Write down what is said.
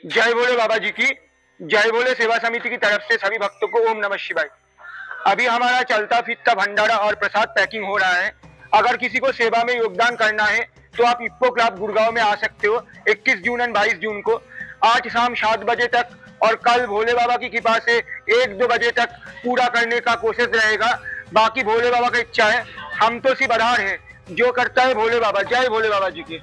जय भोले बाबा जी की जय। भोले सेवा समिति की तरफ से सभी भक्तों को ओम नमः शिवाय। अभी हमारा चलता फिरता भंडारा और प्रसाद पैकिंग हो रहा है। अगर किसी को सेवा में योगदान करना है तो आप इप्पो क्लब गुड़गांव में आ सकते हो 21 जून और 22 जून को। आज शाम 7 बजे तक और कल भोले बाबा की कृपा से 1-2 बजे तक पूरा करने का कोशिश रहेगा। बाकी भोले बाबा की इच्छा है, हम तो सिर्फ आधार है, जो करता है भोले बाबा। जय भोले बाबा जी की।